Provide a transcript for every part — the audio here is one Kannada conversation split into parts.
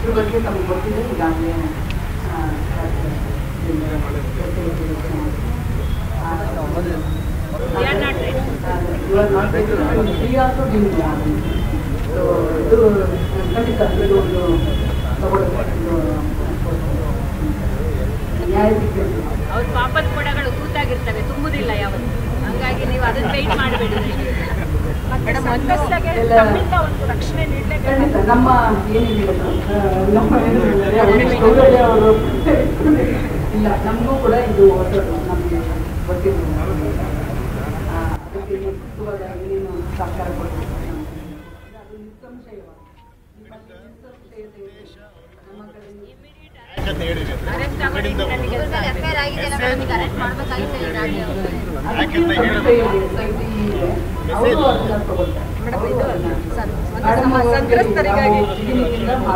ಇದ್ರ ಬಗ್ಗೆ ತಮಗೆ ಗೊತ್ತಿದೆ ಈಗಾಗಲೇ ಇದು ಖಂಡಿತ ಇದು ಒಂದು ನ್ಯಾಯ ಸಿಗಬೇಕು. ಅವ್ರ ಪಾಪದ ಕೊಡಗಳು ಕೂತಾಗಿರ್ತವೆ, ತುಂಬುದಿಲ್ಲ ಯಾವತ್ತು. ಹಂಗಾಗಿ ನೀವು ಅದನ್ನ ವೆಯ್ಟ್ ಮಾಡಬೇಡಿ. ರಕ್ಷಣೆ ಖಂಡಿತ ನಮ್ಮ ಏನಿದೆ ನಮ್ಮ ಅವರು ಇಲ್ಲ, ನಮಗೂ ಕೂಡ ಇದು ಹೊಸದು, ನಮಗೆ ಗೊತ್ತಿಲ್ಲ. ಅದಕ್ಕೆ ಸೂಕ್ತವಾದ ಏನೇನು ಸಹಕಾರ ಕೊಡಬೇಕು ಅದು ನಿಸ್ಸಂಶಯವಾಗಿ ನಮ್ಮ ಸಂತ್ರಸ್ತರಿಗಾಗಿ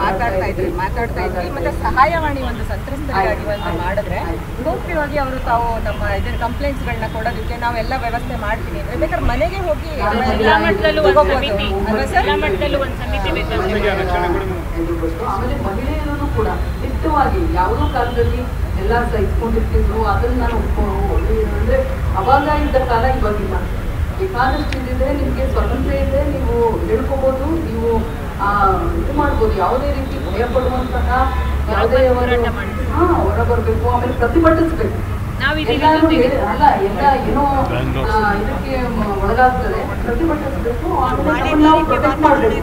ಮಾತಾಡ್ತಾ ಇದ್ವಿ. ಮತ್ತೆ ಸಹಾಯವಾಣಿ ಒಂದು ಸಂತ್ರಸ್ತರಿಗಾಗಿ ಒಂದು ಮಾಡಿದ್ರೆ ಗೌಪ್ಯವಾಗಿ ಅವರು ತಾವು ನಮ್ಮ ಇದನ್ನ ಕಂಪ್ಲೇಂಟ್ಸ್ಗಳನ್ನ ಕೊಡೋದಕ್ಕೆ ನಾವೆಲ್ಲ ವ್ಯವಸ್ಥೆ ಮಾಡ್ತೀವಿ ಅಂದ್ರೆ ಬೇಕಾದ್ರೆ ಮನೆಗೆ ಹೋಗಿ ಆಮೇಲೆ ಮಹಿಳೆಯರು ಕೂಡ ನಿತ್ಯವಾಗಿ ಯಾವುದೋ ಕಾಲದಲ್ಲಿ ಎಲ್ಲ ಸಹಿಸ್ಕೊಂಡಿರ್ತಿದ್ರು. ಅದನ್ನ ನಾನು ಅಂದ್ರೆ ಅವಾಗ ಇದ್ದ ಕಾಲ ಇವಾಗಿಲ್ಲ. ಬೇಕಾದಷ್ಟು ಇದ್ರೆ ನಿಮ್ಗೆ ಸ್ವಾತಂತ್ರ್ಯ ಇದೆ, ನೀವು ಹೇಳ್ಕೋಬಹುದು, ನೀವು ಇದು ಮಾಡ್ಬೋದು. ಯಾವುದೇ ರೀತಿ ಭಯ ಪಡುವಂತಹ ಯಾವುದೇ ಹೊರ ಬರಬೇಕು, ಆಮೇಲೆ ಪ್ರತಿಭಟಿಸ್ಬೇಕು. ಅಲ್ಲ ಎಲ್ಲ ಏನೋ ಇದಕ್ಕೆ ಒಳಗಾಗ್ತದೆ, ಪ್ರತಿಭಟಿಸ್ಬೇಕು. ನಾವು ಪ್ರೊಟೆಕ್ಟ್ ಮಾಡ್ಬೇಕು.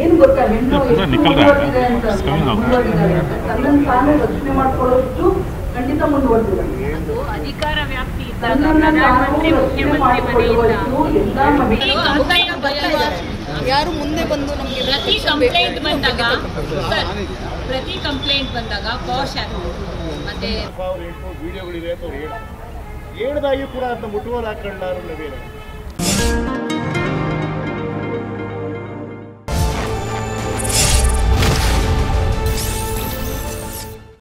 ಏನ್ ಗೊತ್ತಾ, ಹೆಣ್ಣು ಎಷ್ಟು ಮುಂದುವರೆದಿದೆ ಅಂತ, ಮುಂದುವರೆದಿದ್ದಾರೆ ಅಂತ ತನ್ನನ್ನು ತಾನೇ ರಕ್ಷಣೆ ಮಾಡ್ಕೊಳ್ಳೋದು ಖಂಡಿತ ಮುಂದುವರೆದಿದ್ದಾರೆ. ಅಧಿಕಾರ ವ್ಯಾಪ್ತಿ ಯಾರು ಮುಂದೆ ಬಂದು ನಮಗೆ ಪ್ರತಿ ಕಂಪ್ಲೇಂಟ್ ಬಂದಾಗ ಪಾಶ್ ಆಗ್ತದೆ. ಮತ್ತೆ ವಿಡಿಯೋಗಳಿವೆ ಅಂತ ಹೇಳ್ದಾಗಿ ಕೂಡ ಅದನ್ನ ಮುಟ್ಟುವಲ್ಲಿ ಹಾಕೊಂಡಾರು ನಾವೇನು